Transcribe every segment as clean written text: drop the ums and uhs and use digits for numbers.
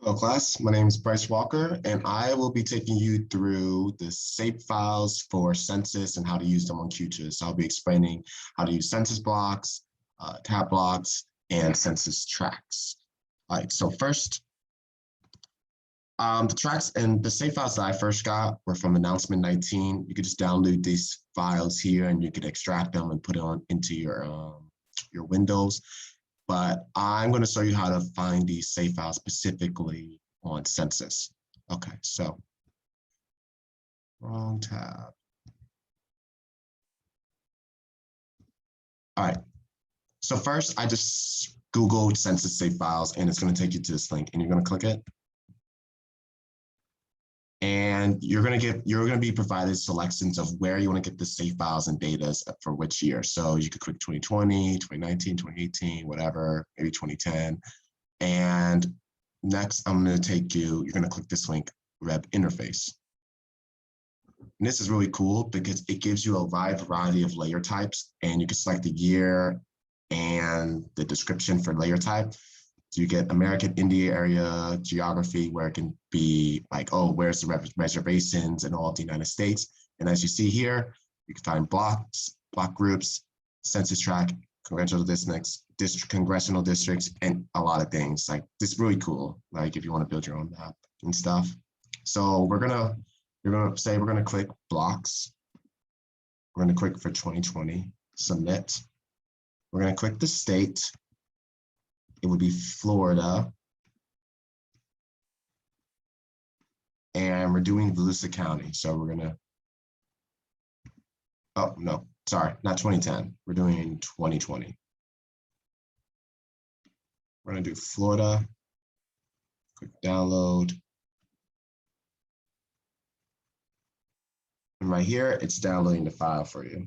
Hello class, my name is Bryce Walker and I will be taking you through the Shapefiles for Census and how to use them on QGIS. I'll be explaining how to use census blocks, tab blocks, and census tracks. All right, so first, the tracks and the Shapefiles that I first got were from announcement 19. You could just download these files here and you could extract them and put it on into your Windows. But I'm going to show you how to find these save files specifically on Census. Okay, so wrong tab. All right, so first I just Googled Census save files and it's going to take you to this link and you're going to click it. And you're going to be provided selections of where you want to get the save files and data for which year. So you could click 2020, 2019, 2018, whatever, maybe 2010. And next, I'm going to take you, you're going to click this link, web interface. And this is really cool because it gives you a wide variety of layer types and you can select the year and the description for layer type. So you get American Indian area, geography, where it can be like, oh, where's the reservations in all of the United States. And as you see here, you can find blocks, block groups, census tract, congressional districts, congressional districts, and a lot of things. Like this is really cool, like if you want to build your own map and stuff. So we're gonna click blocks. We're gonna click for 2020, submit. We're gonna click the state. It would be Florida. And we're doing Volusia County. So we're gonna, oh no, sorry, not 2010. We're doing 2020. We're gonna do Florida, click download. And right here, it's downloading the file for you.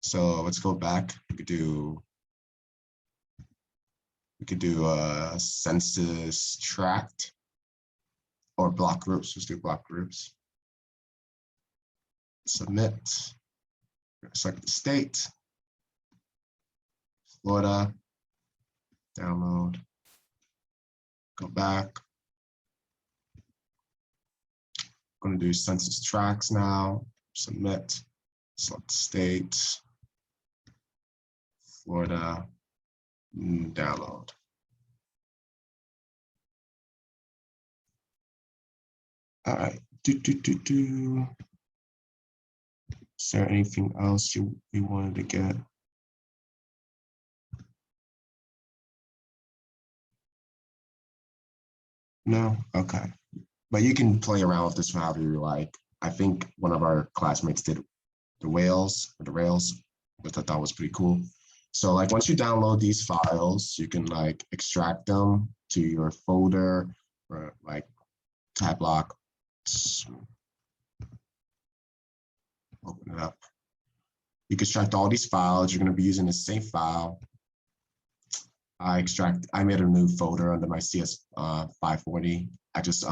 So let's go back. We could do a census tract or block groups. Let's do block groups. Submit. Select the state. Florida. Download. Go back. I'm going to do census tracts now. Submit. Select state. Florida, download. All right. Is there anything else you wanted to get? No? Okay. But you can play around with this however you like. I think one of our classmates did the rails, which I thought was pretty cool. So like once you download these files, you can like extract them to your folder or like tab block. Open it up. You can extract all these files. You're going to be using the same file. I made a new folder under my CS 540. I just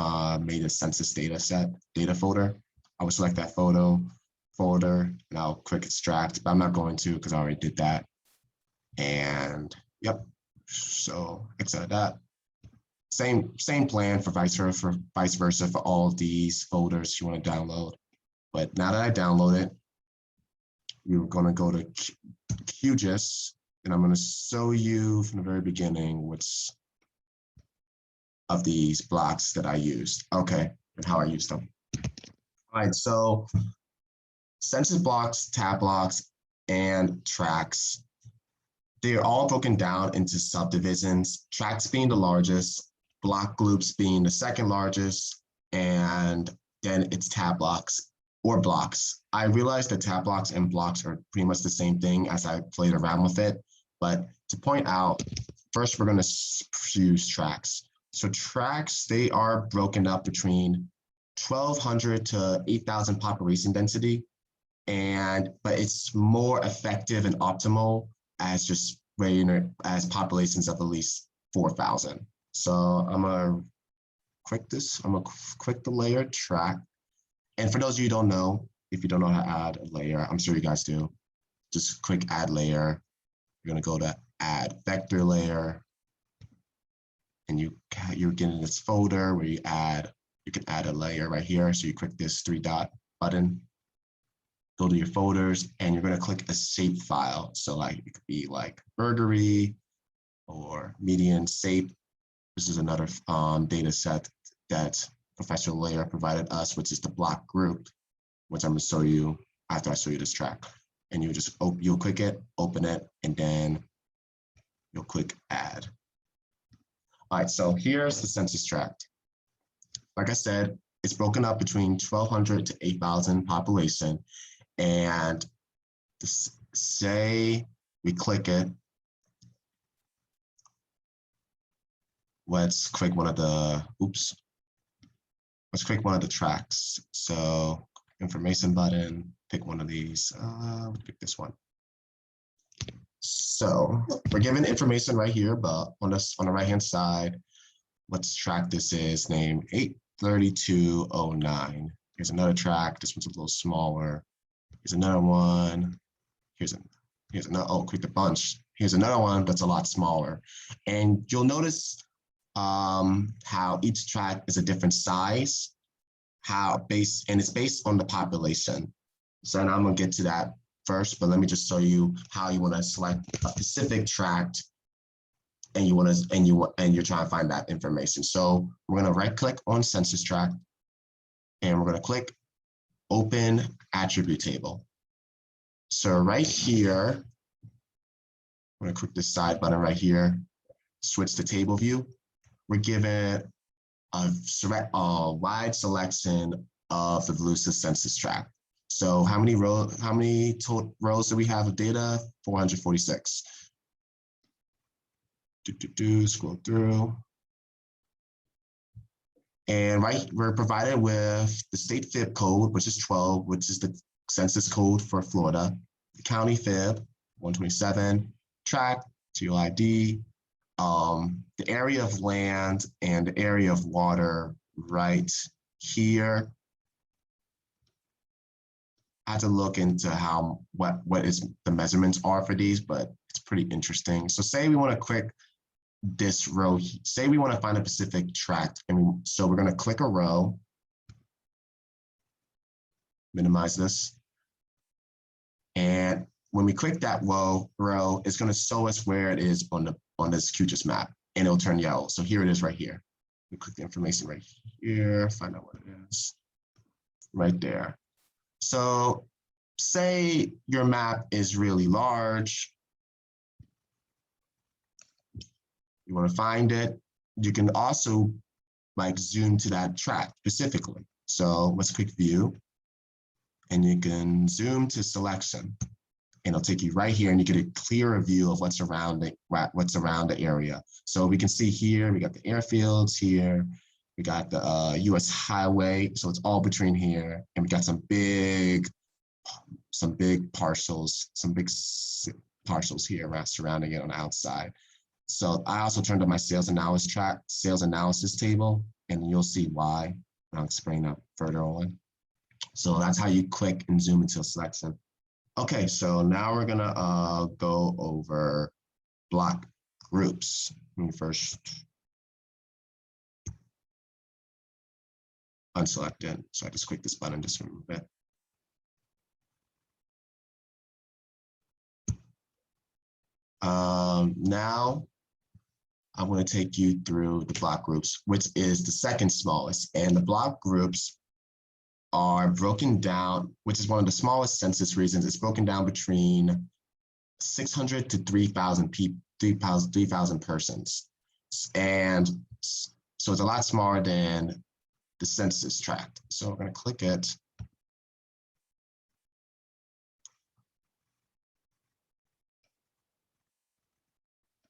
made a census data folder. I would select that folder and I'll click extract, but I'm not going to because I already did that. And yep, so exit that. Same plan for vice versa for all of these folders you want to download. But now that I download it, we're going to go to QGIS, and I'm going to show you from the very beginning which of these blocks that I used. Okay, and how I used them. All right, so census blocks, tab blocks, and tracks. They're all broken down into subdivisions, tracks being the largest, block groups being the second largest, and then it's tab blocks or blocks. I realized that tab blocks and blocks are pretty much the same thing as I played around with it. But to point out, first we're going to use tracks. So tracks, they are broken up between 1,200 to 8,000 population density. But it's more effective and optimal as just as populations of at least 4,000. So I'm gonna click this. I'm gonna click the layer track. And for those of you who don't know, if you don't know how to add a layer, I'm sure you guys do. Just click add layer. You're gonna go to add vector layer, and you're getting this folder where you can add a layer right here. So you click this 3-dot button, go to your folders, and you're going to click a shapefile. So like it could be like burgery or median shape. This is another data set that Professor Layer provided us, which is the block group, which I'm going to show you after I show you this track. And you'll click it, open it, and then you'll click add. All right, so here's the census tract. Like I said, it's broken up between 1,200 to 8,000 population. And say we click it, let's click one of the tracks. So information button, pick one of these, pick this one. So we're given information right here, but on the right-hand side, let's track this is named 83209. Here's another track. This one's a little smaller. Here's another one. Here's another, oh, click the bunch. Here's another one that's a lot smaller. And you'll notice how each track is a different size, and it's based on the population. So now I'm gonna get to that first, but let me just show you how you want to select a specific tract, and you're trying to find that information. So we're gonna right-click on census tract, and we're gonna click Open Attribute Table. So right here, I'm gonna click this side button right here, switch to table view. We're given a wide selection of the Volusia census tract. So how many total rows do we have of data? 446. Scroll through. And we're provided with the state fib code, which is 12, which is the census code for Florida, the county fib, 127, tract, TOID, the area of land and the area of water right here. I had to look into what the measurements are for these, but it's pretty interesting. So say we want to click this row, say we want to find a specific tract, and so we're going to click a row, minimize this, and when we click that row, it's going to show us where it is on this QGIS map, and it'll turn yellow. So here it is right here. We click the information right here, find out what it is, right there. So say your map is really large, you want to find it, you can also like zoom to that tract specifically. So let's click view, and you can zoom to selection, and it'll take you right here, and you get a clearer view of what's around the area. So we can see here, we got the airfields here, we got the US highway, so it's all between here, and we got some big parcels, here surrounding it on the outside. So I also turned up my sales analysis table, and you'll see why. I'll explain that further on. So that's how you click and zoom into a selection. Okay, so now we're gonna go over block groups. Let me first unselect it. So I just click this button, just remove it. Now I'm going to take you through the block groups, which is the second smallest. And the block groups are broken down, which is one of the smallest census regions. It's broken down between 600 to 3,000 persons. And so it's a lot smaller than the census tract. So we're going to click it.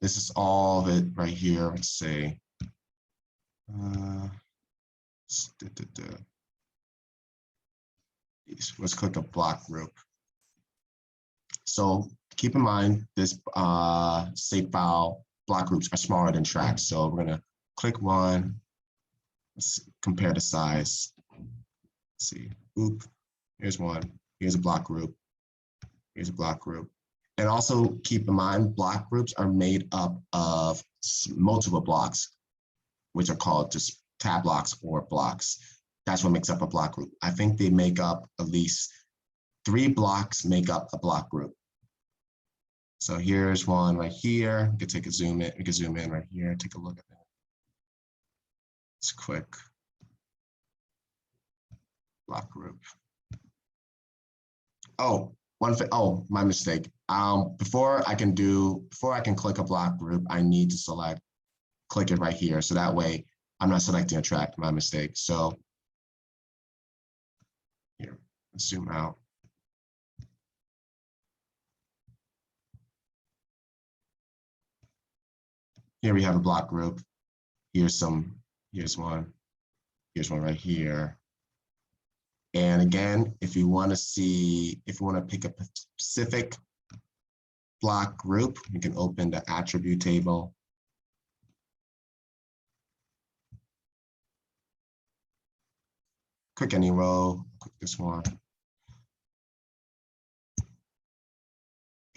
This is all of it right here. Let's say, let's click a block group. So keep in mind, this shapefile block groups are smaller than tracts. So we're gonna click one, let's compare the size. Let's see, here's one, here's a block group, here's a block group. And also keep in mind, block groups are made up of multiple blocks, which are called just tab blocks or blocks. That's what makes up a block group. I think they make up at least 3 blocks make up a block group. So here's one right here. We could take a zoom in. We could zoom in right here. Take a look at that. It's quick. Block group. Oh, my mistake. Before I can click a block group, I need to click it right here. So that way I'm not selecting a track, my mistake. So here, let's zoom out. Here we have a block group. Here's one right here. And again, if you want to pick a specific block group, you can open the attribute table. Click any row, click this one.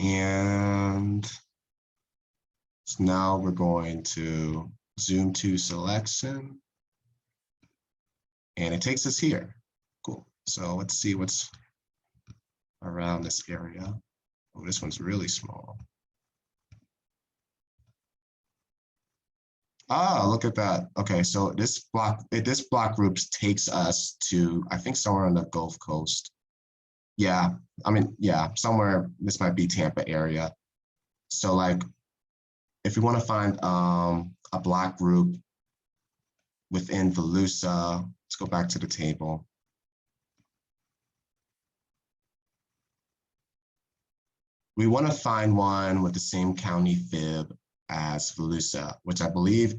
And so now we're going to zoom to selection. And it takes us here. Cool. So let's see what's around this area. Oh, this one's really small. Ah, look at that. Okay, so this block groups takes us to, I think, somewhere on the Gulf Coast. Yeah, I mean, yeah, somewhere, this might be Tampa area. So like, if you want to find a block group within Volusia, let's go back to the table. We want to find one with the same county fib as Volusia, which I believe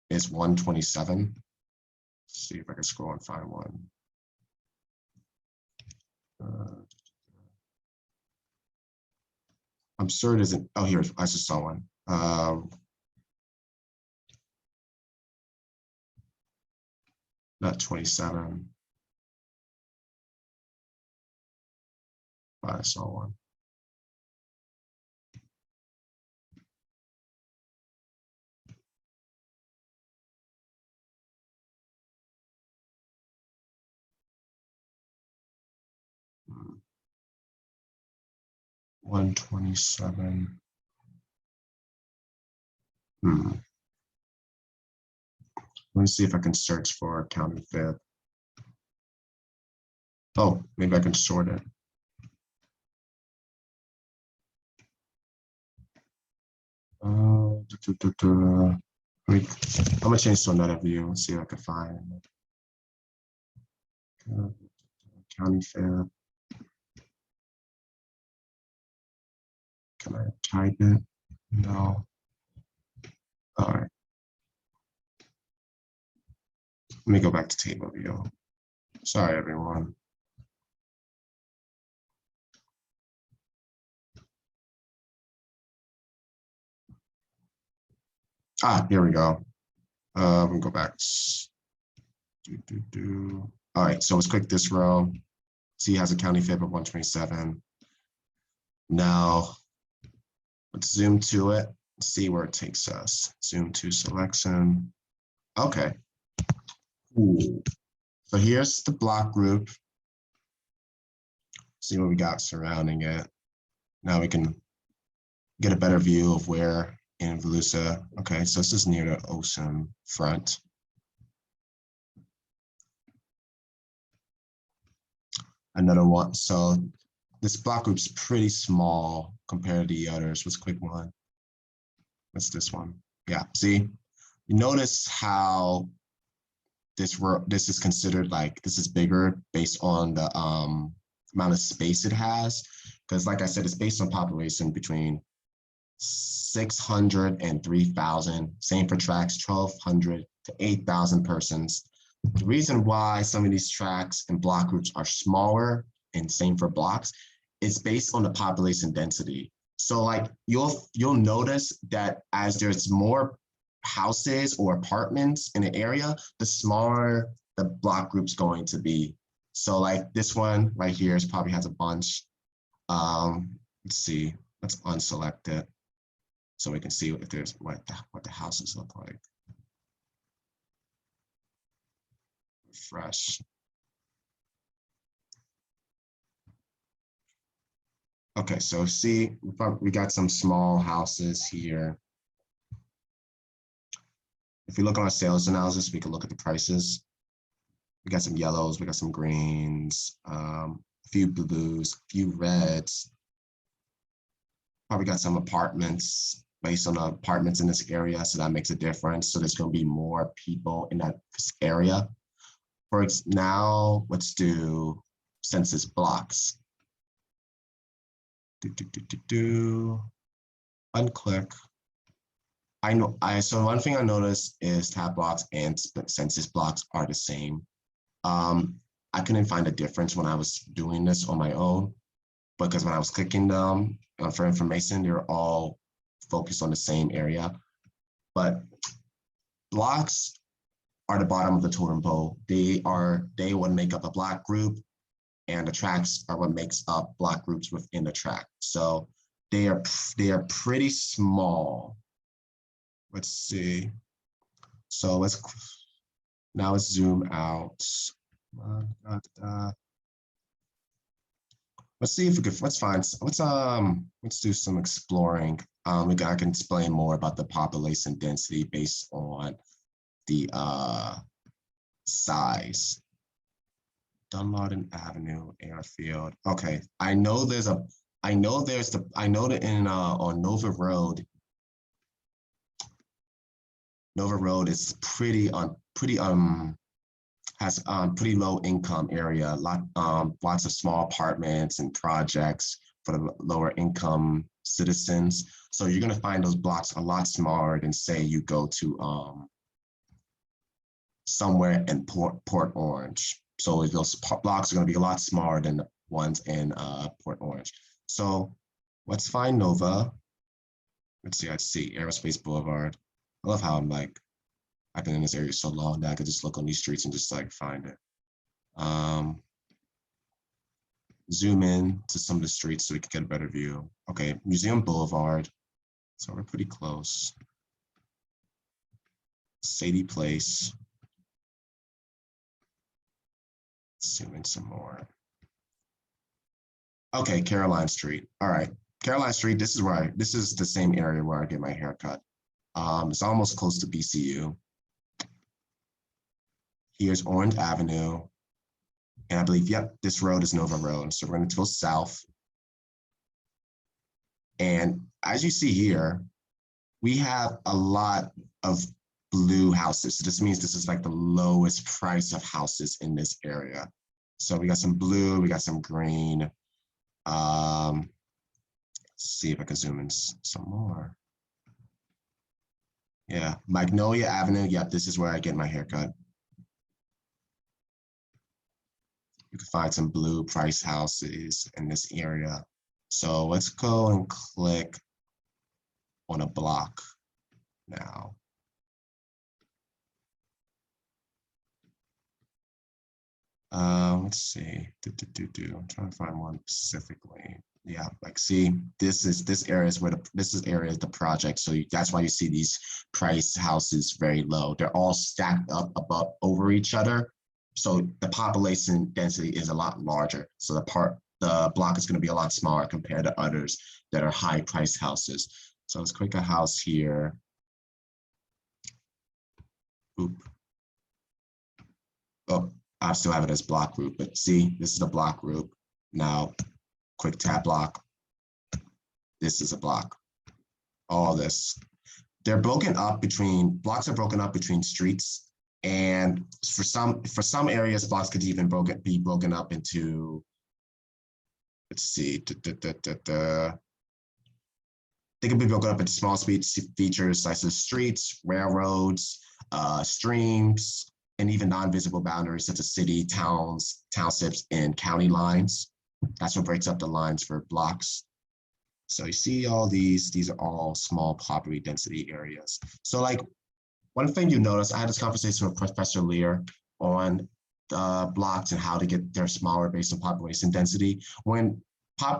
is 127. Let's see if I can scroll and find one. I'm sure it isn't. Oh, here, I just saw one. Not 27. I saw one. Hmm. 127. Let me see if I can search for county fib. Oh, maybe I can sort it. I'm gonna change to another view and see if I can find county fib. Can I type it? No. All right. Let me go back to table view. Sorry, everyone. Here we go. We'll go back. All right, so let's click this row. See, it has a county fib of 127. Now, let's zoom to it, see where it takes us. Zoom to selection. Okay. Ooh. So here's the block group. See what we got surrounding it. Now we can get a better view of where in Volusia. Okay, so this is near the ocean front. Another one. So this block group's pretty small compared to the others. Let's click one. What's this one? Yeah, see, you notice how this is considered like, this is bigger based on the amount of space it has. Because like I said, it's based on population between 600 and 3,000. Same for tracks, 1,200 to 8,000 persons. The reason why some of these tracks and block groups are smaller, and same for blocks, is based on the population density. So like you'll notice that as there's more houses or apartments in an area, the smaller the block group's going to be. So like this one right here probably has a bunch. Let's see, Let's unselect it so we can see if there's what the houses look like. Refresh. Okay, so see, we got some small houses here. If we look on our sales analysis, we can look at the prices. We got some yellows, we got some greens, a few blues, a few reds. Probably got some apartments based on the apartments in this area, so that makes a difference. So there's going to be more people in that area. For now, let's do census blocks. Unclick. So one thing I noticed is tab blocks and census blocks are the same. I couldn't find a difference when I was doing this on my own, because when I was clicking them for information, they're all focused on the same area. But blocks are the bottom of the totem pole. They would make up a block group, and the tracks are what makes up block groups within the track. So they are pretty small. Let's see. So let's zoom out. Let's see if we could. Let's do some exploring. I can explain more about the population density based on the size. Dunlawden Avenue, Airfield. Okay, I know that on Nova Road. Nova Road is has pretty low income area. Lots of small apartments and projects for the lower income citizens. So you're gonna find those blocks a lot smaller than say you go to somewhere in Port Orange. So those blocks are going to be a lot smaller than the ones in Port Orange. So let's find Nova. Let's see, Aerospace Boulevard. I love how I've been in this area so long that I could just look on these streets and just find it. Zoom in to some of the streets so we can get a better view. Okay, Museum Boulevard. So we're pretty close. Sadie Place. Zoom in some more. Okay, Caroline Street. All right, Caroline Street. This is the same area where I get my haircut. It's almost close to BCU. Here's Orange Avenue, and I believe, yep, this road is Nova Road. So we're going to go south, and as you see here, we have a lot of blue houses. So this means this is like the lowest price of houses in this area. So we got some blue, we got some green. Let's see if I can zoom in some more. Yeah, Magnolia Avenue. Yep, this is where I get my haircut. You can find some blue price houses in this area. So let's go and click on a block now. Let's see. I'm trying to find one specifically. Yeah, see, this area is where the project. So that's why you see these price houses very low. They're all stacked up over each other. So the population density is a lot larger. So the block is going to be a lot smaller compared to others that are high price houses. So let's click a house here. Oop. Oh, I still have it as block group, but see, this is a block group. Now, quick tab block. This is a block. All this. Blocks are broken up between streets. And for some areas, blocks could even be broken up into, let's see, they can be broken up into small features such as streets, railroads, streams, and even non-visible boundaries such as city, towns, townships, and county lines. That's what breaks up the lines for blocks. So you see all these are all small property density areas. So one thing you notice, I had this conversation with Professor Lear on blocks and how to get their smaller based on population density. When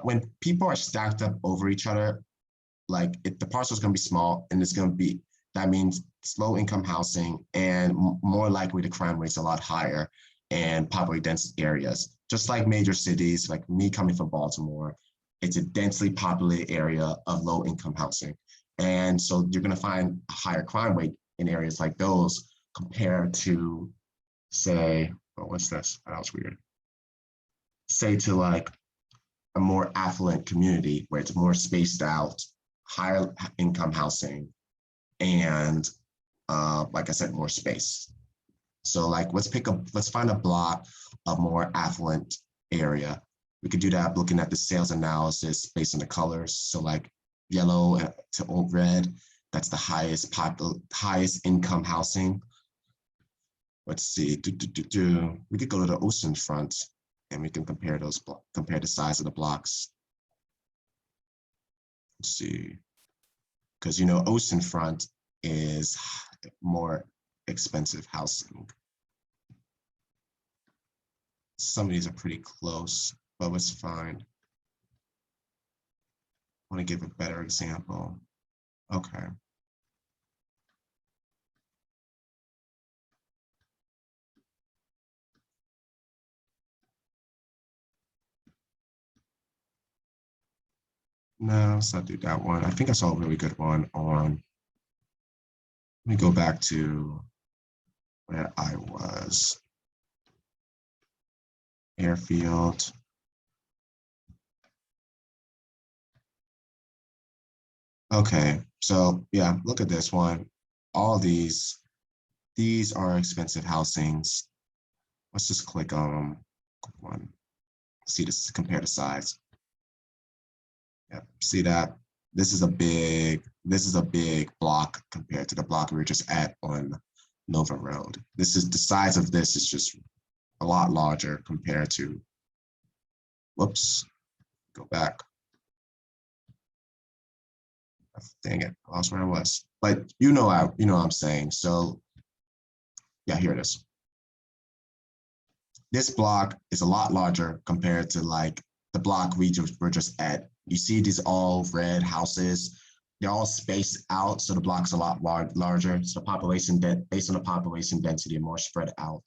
when people are stacked up over each other, like the parcel is going to be small, and it's going to be, that means it's low income housing, and more likely the crime rate's a lot higher in population dense areas. Just like major cities, like me coming from Baltimore, it's a densely populated area of low income housing. And so you're going to find a higher crime rate in areas like those compared to, say, oh, what's this? That was weird. Say to like a more affluent community where it's more spaced out, higher income housing, and like I said, more space. So like, let's find a block of more affluent area. We could do that looking at the sales analysis based on the colors. So like yellow to red, that's the highest income housing. Let's see, we could go to the ocean front and we can compare the size of the blocks. Let's see, because oceanfront is more expensive housing. Some of these are pretty close, but it's fine. I want to give a better example. Okay. No, let's not do that one. I think I saw a really good one on, let me go back to where I was. Airfield. Okay, so yeah, look at this one. All these are expensive housings. Let's just click on one. See this, compare the size. Yeah, see that? This is a big block compared to the block we were just at on Nova Road. The size of this is just a lot larger compared to, whoops, go back. Dang it, I lost where I was. But you know what I'm saying. So yeah, here it is. This block is a lot larger compared to like the block we were just at. You see these all red houses, they're all spaced out, so the block's a lot larger. So the population, based on the population density, more spread out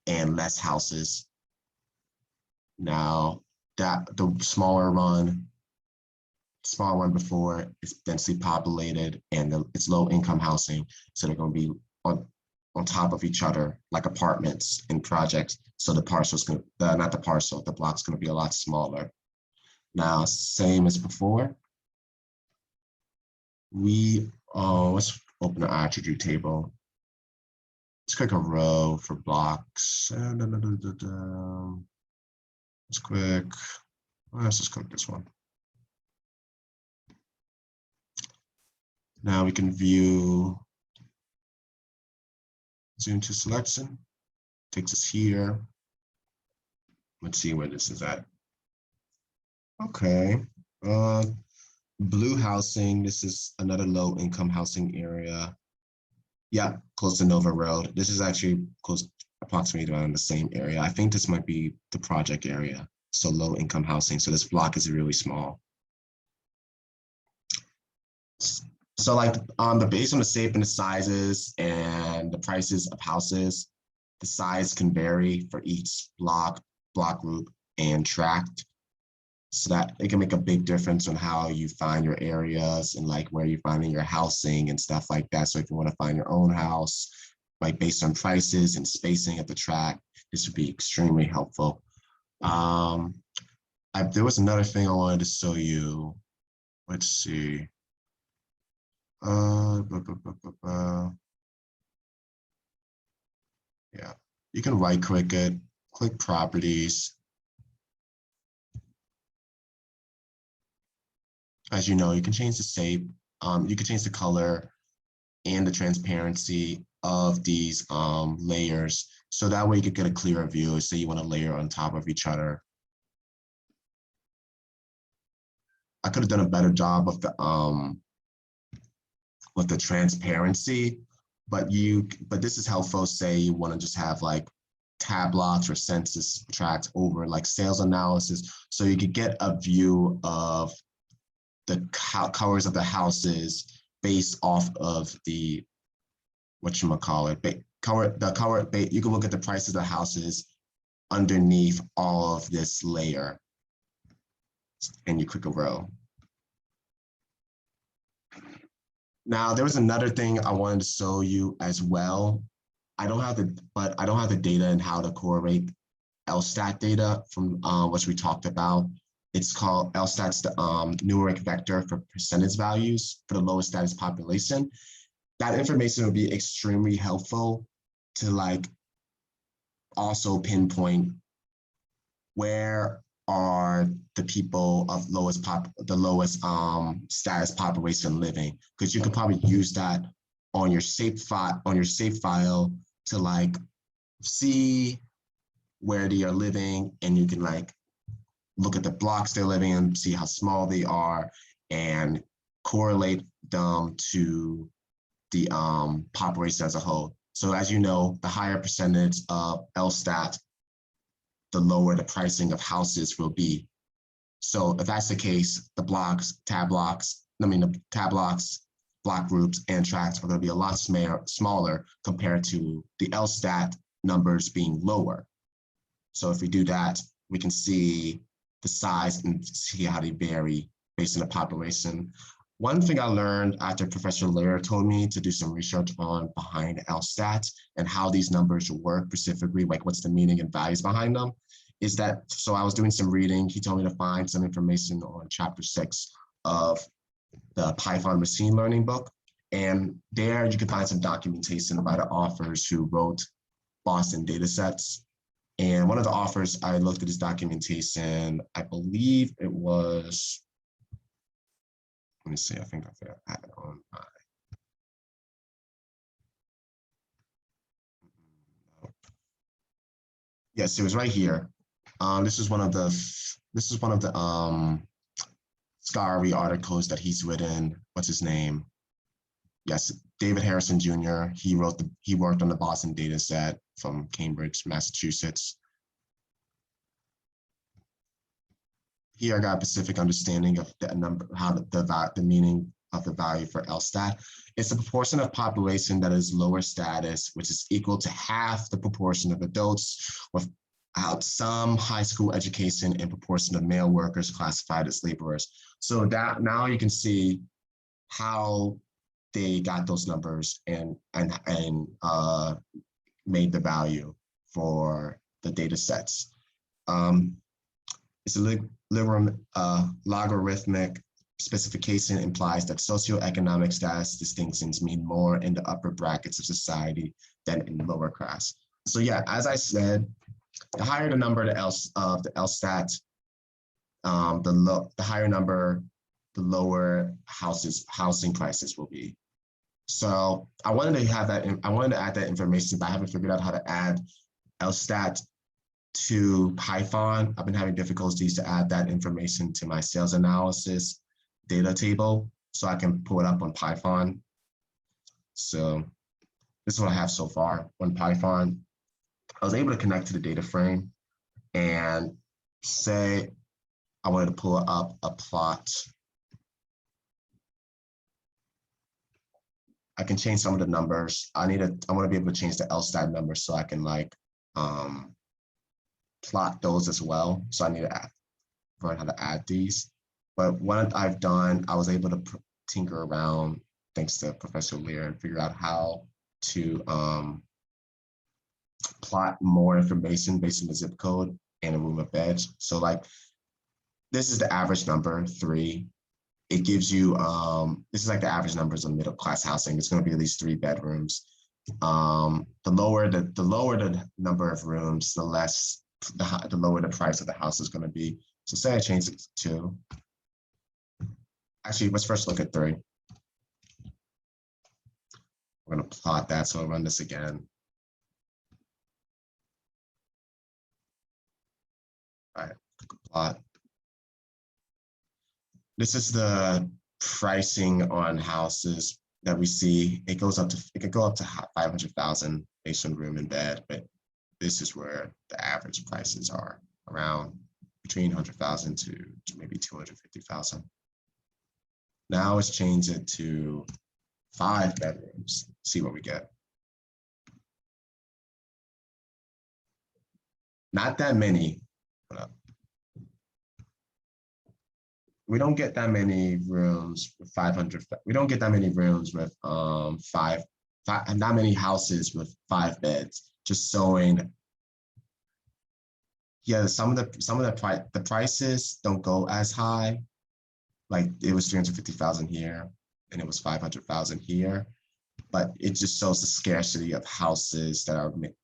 and less houses. Now that the smaller one before is densely populated and it's low income housing, so they're going to be on top of each other like apartments in projects. So the parcel's going to, not the parcel, the block's going to be a lot smaller. Now, same as before. Let's open the attribute table. Let's click a row for blocks. Let's just click this one. Now we can view, zoom to selection, takes us here. Let's see where this is at. Okay, blue housing, this is another low income housing area. Yeah, close to Nova Road. This is actually close, approximately around the same area. I think this might be the project area. So low income housing, so this block is really small. So like based on the shape and the sizes and the prices of houses, the size can vary for each block group and tract. So that it can make a big difference on how you find your areas and like where you're finding your housing and stuff like that. So if you want to find your own house, like based on prices and spacing at the tract, this would be extremely helpful. There was another thing I wanted to show you. Let's see. Yeah, you can right click it, click properties. As you know, you can change the shape, you can change the color and the transparency of these layers. So that way you could get a clearer view. Say you want to layer on top of each other. I could have done a better job of the transparency, but this is helpful. Say you want to just have like tab blocks or census tracts over like sales analysis. So you could get a view of the colors of the houses based off of the, whatchamacallit, you can look at the prices of the houses underneath all of this layer, and you click a row. Now, there was another thing I wanted to show you as well. I don't have the data and how to correlate LSTAT data from which we talked about. It's called LSTAT's the numeric vector for percentage values for the lowest status population. That information would be extremely helpful to like also pinpoint where are the people of the lowest status population living, because you could probably use that on your Shapefile to like see where they are living, and you can like look at the blocks they're living in, see how small they are, and correlate them to the population as a whole. So as you know, the higher percentage of LSTAT, the lower the pricing of houses will be. So if that's the case, the tab blocks, block groups, and tracts are going to be a lot smaller compared to the LSTAT numbers being lower. So if we do that, we can see the size and see how they vary based on the population. One thing I learned after Professor Lear told me to do some research on behind LSTAT and how these numbers work specifically, like what's the meaning and values behind them, is that, so I was doing some reading, he told me to find some information on chapter 6 of the Python machine learning book. And there you can find some documentation by the authors who wrote Boston datasets. And one of the authors, I looked at his documentation, I believe it was, let me see, I think I had it on my, yes, it was right here. This is one of the scholarly articles that he's written. What's his name? Yes, David Harrison Jr. He worked on the Boston data set from Cambridge, Massachusetts. Here I got a specific understanding of the number, how the meaning of the value for LSTAT. It's a proportion of population that is lower status, which is equal to half the proportion of adults without some high school education and proportion of male workers classified as laborers. So that now you can see how they got those numbers and made the value for the data sets. It's a logarithmic specification implies that socioeconomic status distinctions mean more in the upper brackets of society than in the lower class. So yeah, as I said, the higher the number of the LSTAT, the higher number, the lower housing prices will be. So I wanted to have that. I wanted to add that information, but I haven't figured out how to add LSTAT to Python. I've been having difficulties to add that information to my sales analysis data table, so I can pull it up on Python. So this is what I have so far on Python. I was able to connect to the data frame and say I wanted to pull up a plot. I can change some of the numbers. I want to be able to change the LSTAT numbers so I can like plot those as well. So I need to learn how to add these. But what I've done, I was able to tinker around thanks to Professor Lear and figure out how to plot more information based on the zip code and a room of edge. So like, this is the average number, 3. It gives you, this is like the average numbers of middle class housing. It's going to be at least 3 bedrooms. The lower the number of rooms, the lower the price of the house is going to be. So say I change it to 2. Actually, let's first look at 3. We're going to plot that. So I'll run this again. All right, plot. This is the pricing on houses that we see. It could go up to 500,000 based on room and bed, but this is where the average prices are, around between 100,000 to maybe 250,000. Now let's change it to 5 bedrooms, see what we get. Not that many. We don't get that many rooms with 500. We don't get that many rooms with not many houses with 5 beds. Just showing. Yeah, some of the prices don't go as high. Like it was 350,000 here, and it was 500,000 here, but it just shows the scarcity of houses that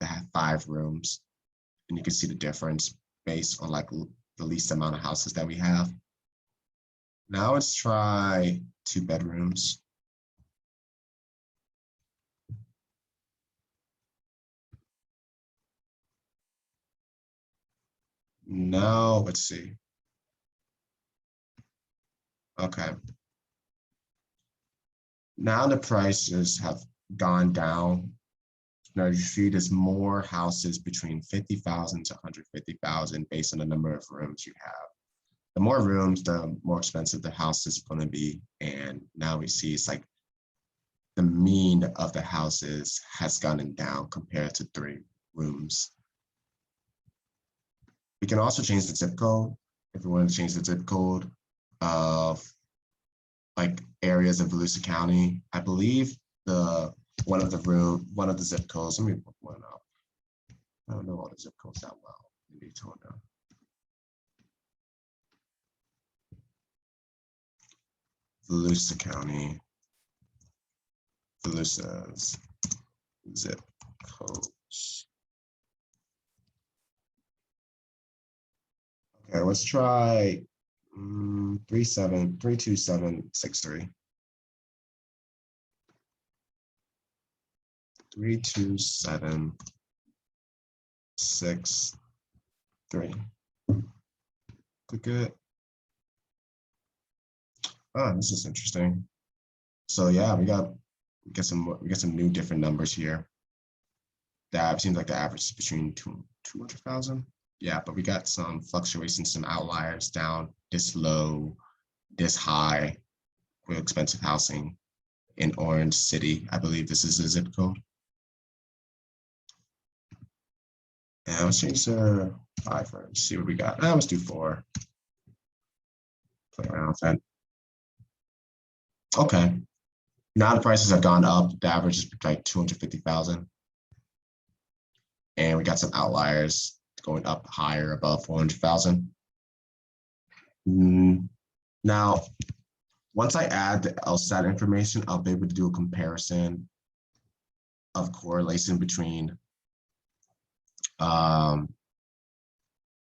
have 5 rooms, and you can see the difference based on like the least amount of houses that we have. Now let's try 2 bedrooms. Now let's see. Okay. Now the prices have gone down. Now you see there's more houses between 50,000 to 150,000 based on the number of rooms you have. The more rooms, the more expensive the house is going to be. And now we see it's like the mean of the houses has gone down compared to 3 rooms. We can also change the zip code if we want to change the zip code of like areas of Volusia County. I believe one of the zip codes. Let me look one up. I don't know all the zip codes that well. Maybe it's on now. Volusia County. Volusia's zip codes. Okay, let's try 32763. 32763. Click it. Oh, this is interesting. So yeah, we get some new different numbers here. That seems like the average is between 200,000. Yeah, but we got some fluctuations, some outliers down this low, this high with expensive housing in Orange City. I believe this is the zip code. And let's change to 5 first, see what we got. Let's do 4. Play around with that. Okay. Now the prices have gone up. The average is like 250,000. And we got some outliers going up higher above 400,000. Now, once I add the LSAT information, I'll be able to do a comparison of correlation between the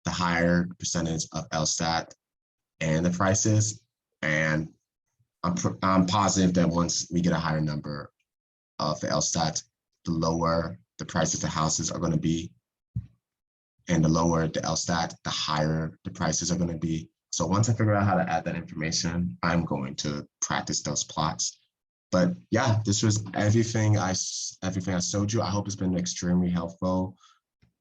higher percentage of LSAT and the prices. And I'm positive that once we get a higher number of the LSAT, the lower the prices of the houses are going to be. And the lower the LSAT, the higher the prices are going to be. So once I figure out how to add that information, I'm going to practice those plots. But yeah, this was everything I showed you. I hope it's been extremely helpful.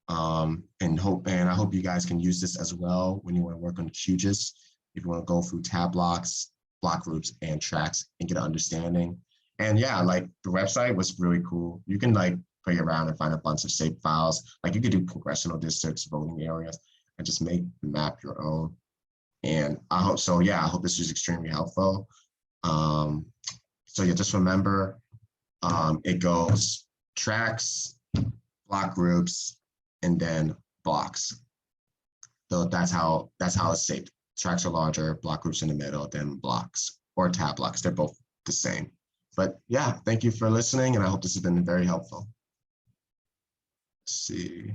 And I hope you guys can use this as well when you want to work on QGIS. If you want to go through tab blocks, block groups, and tracks and get an understanding. And yeah, like the website was really cool. You can like play around and find a bunch of shape files. Like you could do congressional districts, voting areas, and just make the map your own. And I hope so. Yeah, I hope this was extremely helpful. So yeah, just remember, it goes tracks, block groups, and then blocks. So that's how it's shaped. Tracks are larger, block groups in the middle, then blocks or tab blocks. They're both the same. But yeah, thank you for listening, and I hope this has been very helpful. Let's see.